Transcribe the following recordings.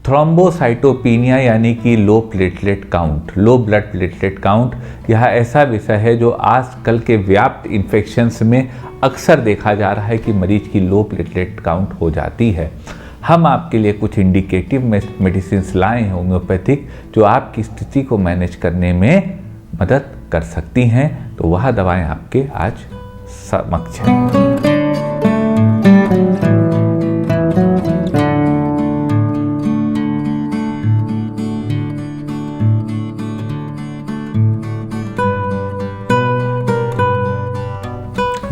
Thrombocytopenia यानी कि low platelet count, low blood platelet count, यह ऐसा विषय है जो आजकल के व्याप्त इन्फेक्शंस में अक्सर देखा जा रहा है कि मरीज की लो प्लेटलेट काउंट हो जाती है। हम आपके लिए कुछ इंडिकेटिव मेडिसिन्स लाए हैं होम्योपैथिक, जो आपकी स्थिति को मैनेज करने में मदद कर सकती हैं। तो वह दवाएं आपके आज समक्ष हैं।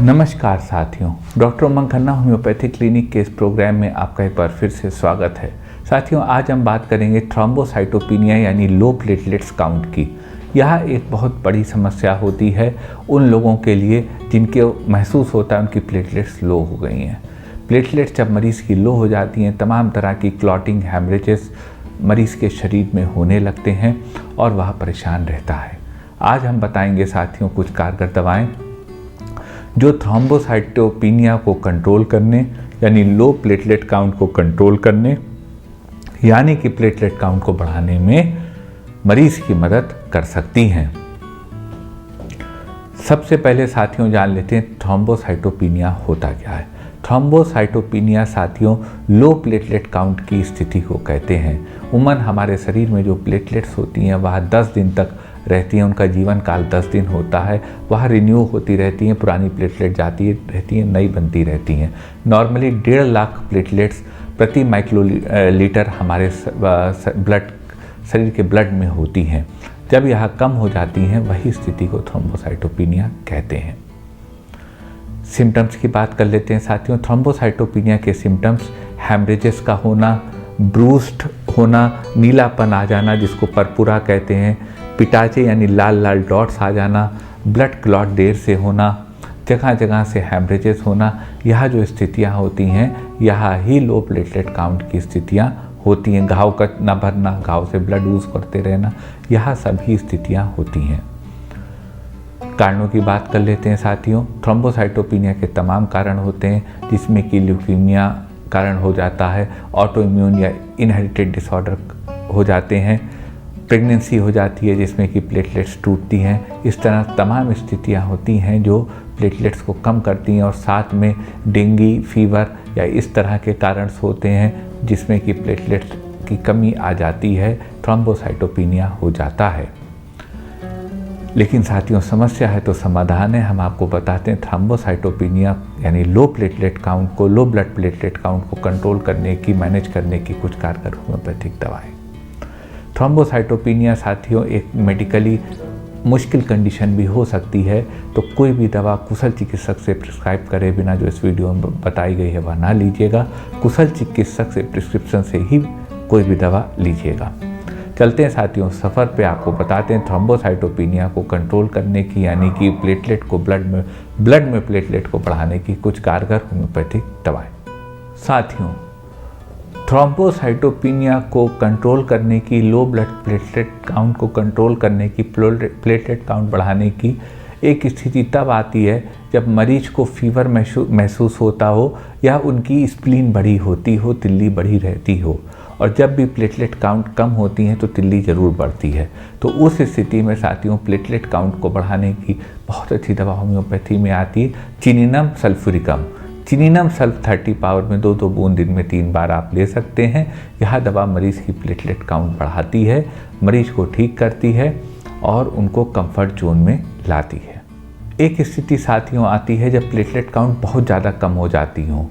नमस्कार साथियों, डॉक्टर उमंग खन्ना होम्योपैथिक क्लिनिक के इस प्रोग्राम में आपका एक बार फिर से स्वागत है। साथियों, आज हम बात करेंगे थ्रोम्बोसाइटोपिनिया यानी लो प्लेटलेट्स काउंट की। यह एक बहुत बड़ी समस्या होती है उन लोगों के लिए जिनके महसूस होता है उनकी प्लेटलेट्स लो हो गई हैं। प्लेटलेट्स जब मरीज़ की लो हो जाती हैं, तमाम तरह की क्लॉटिंग, हैमरेजेस मरीज़ के शरीर में होने लगते हैं और वह परेशान रहता है। आज हम बताएंगे साथियों कुछ कारगर दवाएँ जो थ्रोम्बोसाइटोपिनिया को कंट्रोल करने यानी लो प्लेटलेट काउंट को कंट्रोल करने यानी कि प्लेटलेट काउंट को बढ़ाने में मरीज की मदद कर सकती हैं। सबसे पहले साथियों जान लेते हैं थ्रोम्बोसाइटोपिनिया होता क्या है। थ्रोम्बोसाइटोपिनिया साथियों लो प्लेटलेट काउंट की स्थिति को कहते हैं। उमन हमारे शरीर में जो प्लेटलेट्स होती हैं वह 10 दिन तक रहती हैं, उनका जीवन काल 10 दिन होता है। वह रिन्यू होती रहती हैं, पुरानी प्लेटलेट जाती रहती हैं, नई बनती रहती हैं। नॉर्मली 1.5 लाख प्लेटलेट्स प्रति माइक्रोलीटर हमारे शरीर के ब्लड में होती हैं। जब यह कम हो जाती हैं वही स्थिति को थ्रोम्बोसाइटोपिनिया कहते हैं। सिम्टम्स की बात कर लेते हैं साथियों। थ्रोम्बोसाइटोपिनिया के सिम्टम्स हैमरेजेस का होना, ब्रूस्ड होना, नीलापन आ जाना जिसको परपुरा कहते हैं, पिटाचे यानी लाल लाल डॉट्स आ जाना, ब्लड क्लॉट देर से होना, जगह जगह से हैमरेजेस होना, यह जो स्थितियां होती हैं यह ही लो प्लेटलेट काउंट की स्थितियां होती हैं। घाव का न भरना, घाव से ब्लड यूज करते रहना, यह सभी स्थितियां होती हैं। कारणों की बात कर लेते हैं साथियों। थ्रोम्बोसाइटोपिनिया के तमाम कारण होते हैं जिसमें कि ल्यूकीमिया कारण हो जाता है, ऑटो इम्यून या इनहेरिटेड डिसऑर्डर हो जाते हैं, प्रेगनेंसी हो जाती है जिसमें कि प्लेटलेट्स टूटती हैं। इस तरह तमाम स्थितियां होती हैं जो प्लेटलेट्स को कम करती हैं और साथ में डेंगू फीवर या इस तरह के कारण होते हैं जिसमें कि प्लेटलेट्स की कमी आ जाती है, थ्रोम्बोसाइटोपिनिया हो जाता है। लेकिन साथियों समस्या है तो समाधान है। हम आपको बताते हैं थ्रोम्बोसाइटोपिनिया यानी लो प्लेटलेट काउंट को, लो ब्लड प्लेटलेट काउंट को कंट्रोल करने की, मैनेज करने की कुछ कारगर होम्योपैथिक दवाएं। थ्रोम्बोसाइटोपिनिया साथियों एक मेडिकली मुश्किल कंडीशन भी हो सकती है, तो कोई भी दवा कुशल चिकित्सक से प्रिस्क्राइब करे बिना जो इस वीडियो में बताई गई है वह ना लीजिएगा। कुशल चिकित्सक से प्रिस्क्रिप्शन से ही कोई भी दवा लीजिएगा। चलते हैं साथियों सफ़र पे, आपको बताते हैं थ्रोम्बोसाइटोपिनिया को कंट्रोल करने की यानी कि प्लेटलेट को ब्लड में प्लेटलेट को बढ़ाने की कुछ कारगर होम्योपैथिक दवाएं। साथियों थ्रोम्बोसाइटोपिनिया को कंट्रोल करने की, लो ब्लड प्लेटलेट काउंट को कंट्रोल करने की, प्लेटलेट काउंट बढ़ाने की एक स्थिति तब आती है जब मरीज को फीवर महसूस होता हो या उनकी स्प्लीन बढ़ी होती हो, तिल्ली बढ़ी रहती हो। और जब भी प्लेटलेट काउंट कम होती हैं तो तिल्ली ज़रूर बढ़ती है। तो उस स्थिति में साथियों प्लेटलेट काउंट को बढ़ाने की बहुत अच्छी दवा होम्योपैथी में आती है, चिनिनम सल्फ्यूरिकम। चिनिनम सल्फ 30 पावर में 2-2 बूंद दिन में 3 बार आप ले सकते हैं। यह दवा मरीज़ की प्लेटलेट काउंट बढ़ाती है, मरीज को ठीक करती है और उनको कंफर्ट जोन में लाती है। एक स्थिति साथियों आती है जब प्लेटलेट काउंट बहुत ज़्यादा कम हो जाती हो,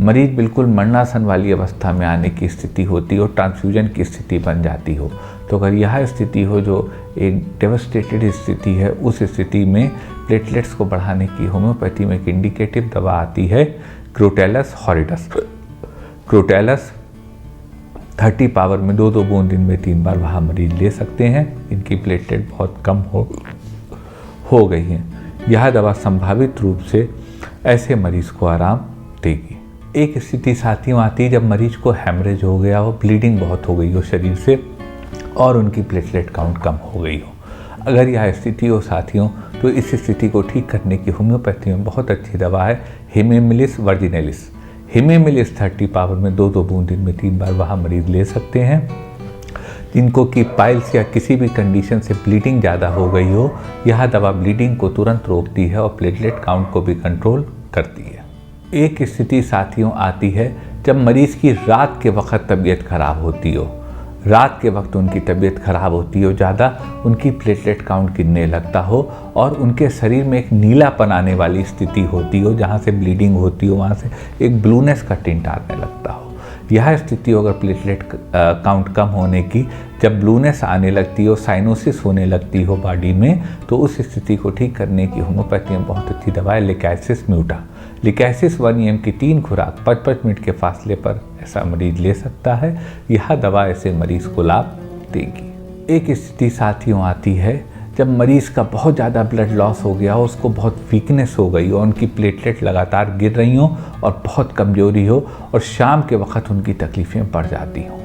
मरीज बिल्कुल मरणासन वाली अवस्था में आने की स्थिति होती हो, ट्रांसफ्यूजन की स्थिति बन जाती हो। तो अगर यह स्थिति हो जो एक डेवस्टेटेड स्थिति है, उस स्थिति में प्लेटलेट्स को बढ़ाने की होम्योपैथी में एक इंडिकेटिव दवा आती है क्रोटेलस हॉरिडस। क्रोटेलस 30 पावर में 2-2 बूंद दिन में 3 बार वहाँ मरीज ले सकते हैं। इनकी प्लेटलेट बहुत कम हो गई हैं। यह दवा संभावित रूप से ऐसे मरीज को आराम देगी। एक स्थिति साथियों आती है जब मरीज को हैमरेज हो गया हो, ब्लीडिंग बहुत हो गई हो शरीर से और उनकी प्लेटलेट काउंट कम हो गई हो। अगर यह स्थिति हो साथियों तो इस स्थिति को ठीक करने की होम्योपैथी में बहुत अच्छी दवा है हेमेमिलिस वर्जिनेलिस। हिमेमिल इस 30 पावर में 2-2 बूंद दिन में 3 बार वहाँ मरीज़ ले सकते हैं। जिनको कि पाइल्स या किसी भी कंडीशन से ब्लीडिंग ज़्यादा हो गई हो, यह दवा ब्लीडिंग को तुरंत रोकती है और प्लेटलेट काउंट को भी कंट्रोल करती है। एक स्थिति साथियों आती है जब मरीज़ की रात के वक्त तबीयत खराब होती हो। रात के वक्त उनकी तबीयत खराब होती हो, ज़्यादा उनकी प्लेटलेट काउंट गिरने लगता हो और उनके शरीर में एक नीलापन आने वाली स्थिति होती हो, जहाँ से ब्लीडिंग होती हो वहाँ से एक ब्लूनेस का टिंट आने लगता हो। यह स्थिति हो अगर प्लेटलेट काउंट कम होने की, जब ब्लूनेस आने लगती हो, साइनोसिस होने लगती हो बॉडी में, तो उस स्थिति को ठीक करने की होम्योपैथी में बहुत अच्छी दवा है लिकैसिस म्यूटा। लिकैसिस 1 EM की 3 खुराक 5-5 मिनट के फासले पर ऐसा मरीज ले सकता है। यह दवा ऐसे मरीज को लाभ देगी। एक स्थिति साथियों आती है जब मरीज़ का बहुत ज़्यादा ब्लड लॉस हो गया हो, उसको बहुत वीकनेस हो गई हो, उनकी प्लेटलेट लगातार गिर रही हो और बहुत कमज़ोरी हो और शाम के वक्त उनकी तकलीफ़ें बढ़ जाती हों।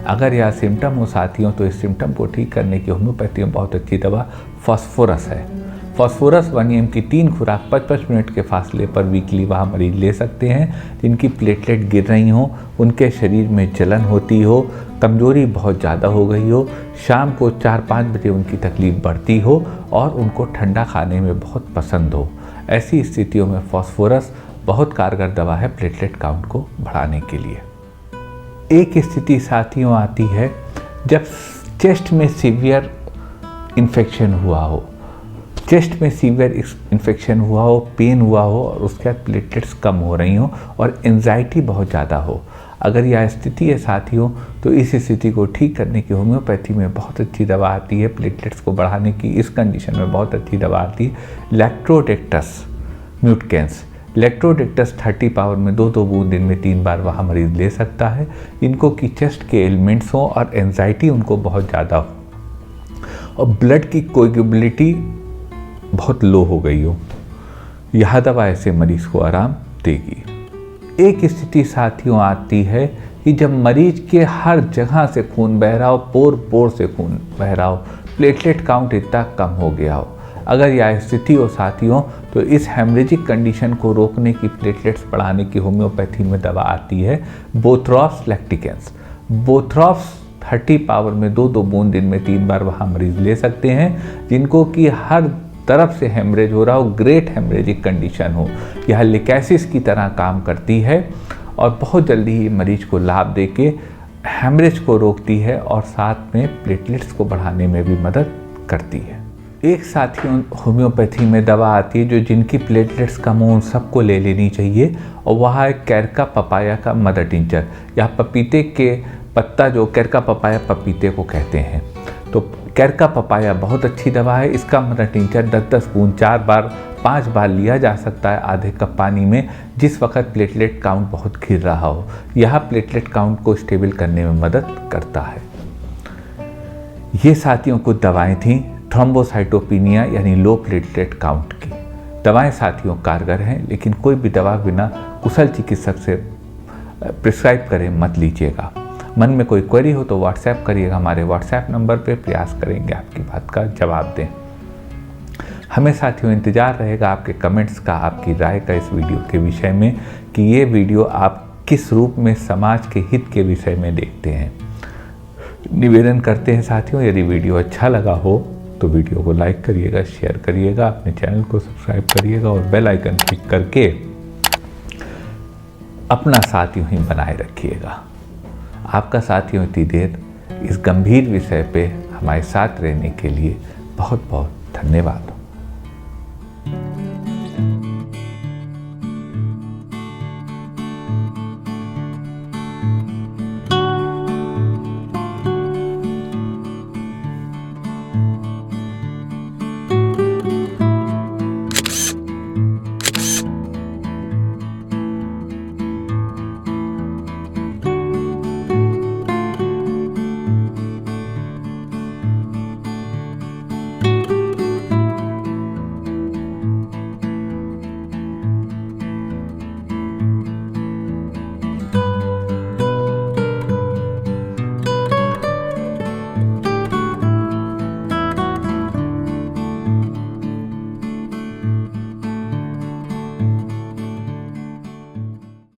अगर यह सिम्टम हो साथियों, तो इस सिम्टम को ठीक करने की होम्योपैथी में बहुत अच्छी दवा फास्फोरस है। फास्फोरस 1 EM की 3 खुराक 5-5 मिनट के फासले पर वीकली वहाँ मरीज ले सकते हैं। जिनकी प्लेटलेट गिर रही हो, उनके शरीर में जलन होती हो, कमज़ोरी बहुत ज़्यादा हो गई हो, शाम को 4-5 बजे उनकी तकलीफ़ बढ़ती हो और उनको ठंडा खाने में बहुत पसंद हो। ऐसी स्थितियों में फास्फोरस बहुत कारगर दवा है प्लेटलेट काउंट को बढ़ाने के लिए। एक स्थिति साथियों आती है जब चेस्ट में सीवियर इन्फेक्शन हुआ हो, चेस्ट में सीवियर इन्फेक्शन हुआ हो, पेन हुआ हो और उसके बाद प्लेटलेट्स कम हो रही हो और एंजाइटी बहुत ज़्यादा हो। अगर यह स्थिति है साथियों, तो इस स्थिति को ठीक करने की होम्योपैथी में बहुत अच्छी दवा आती है। प्लेटलेट्स को बढ़ाने की इस कंडीशन में बहुत अच्छी दवा आती है लैक्टोडेक्टस म्यूटकेंस। लैक्टोडेक्टस 30 पावर में 2-2 बूंद दिन में 3 बार वहाँ मरीज ले सकता है। इनको कि चेस्ट के एलिमेंट्स हों और एंजाइटी उनको बहुत ज़्यादा हो और ब्लड की कोएगुलेबिलिटी बहुत लो हो गई हो, यह दवा ऐसे मरीज को आराम देगी। एक स्थिति साथियों आती है कि जब मरीज के हर जगह से खून बह रहा हो, पोर से खून बह रहा हो, प्लेटलेट काउंट इतना कम हो गया हो। अगर यह स्थिति हो साथियों, तो इस हेमरेजिक कंडीशन को रोकने की, प्लेटलेट्स बढ़ाने की होम्योपैथी में दवा आती है बोथ्रॉप्स लैक्टिकेंस। बोथ्रॉप्स 30 पावर में 2-2 बूंद दिन में 3 बार वहाँ मरीज ले सकते हैं। जिनको कि हर तरफ से हेमरेज हो रहा हो, ग्रेट हेमरेजिक कंडीशन हो, यह लिकैसिस की तरह काम करती है और बहुत जल्दी ही मरीज को लाभ देके हेमरेज को रोकती है और साथ में प्लेटलेट्स को बढ़ाने में भी मदद करती है। एक साथियों होम्योपैथी में दवा आती है जो जिनकी प्लेटलेट्स कम हो, उन सबको ले लेनी चाहिए और वह है कैरका पपाया का मदर टिंचर। यह पपीते के पत्ता, जो कैरका पपाया पपीते को कहते हैं, तो कैरका पपाया बहुत अच्छी दवा है। इसका मदर टिंचर 10-10 बूंद 4 बार 5 बार लिया जा सकता है आधे कप पानी में, जिस वक्त प्लेटलेट काउंट बहुत गिर रहा हो। यह प्लेटलेट काउंट को स्टेबल करने में मदद करता है। ये साथियों कुछ दवाएं थीं थ्रोम्बोसाइटोपिनिया यानी लो प्लेटलेट काउंट की। दवाएं साथियों कारगर हैं, लेकिन कोई भी दवा बिना कुशल चिकित्सक से प्रिस्क्राइब करे मत लीजिएगा। मन में कोई क्वेरी हो तो व्हाट्सएप करिएगा, हमारे व्हाट्सएप नंबर पे, प्रयास करेंगे आपकी बात का जवाब दें। हमें साथियों इंतज़ार रहेगा आपके कमेंट्स का, आपकी राय का इस वीडियो के विषय में कि ये वीडियो आप किस रूप में समाज के हित के विषय में देखते हैं। निवेदन करते हैं साथियों, यदि वीडियो अच्छा लगा हो तो वीडियो को लाइक करिएगा, शेयर करिएगा, अपने चैनल को सब्सक्राइब करिएगा और बेल आइकन क्लिक करके अपना साथ यूं ही बनाए रखिएगा। आपका साथियों इतनी देर इस गंभीर विषय पे हमारे साथ रहने के लिए बहुत बहुत धन्यवाद।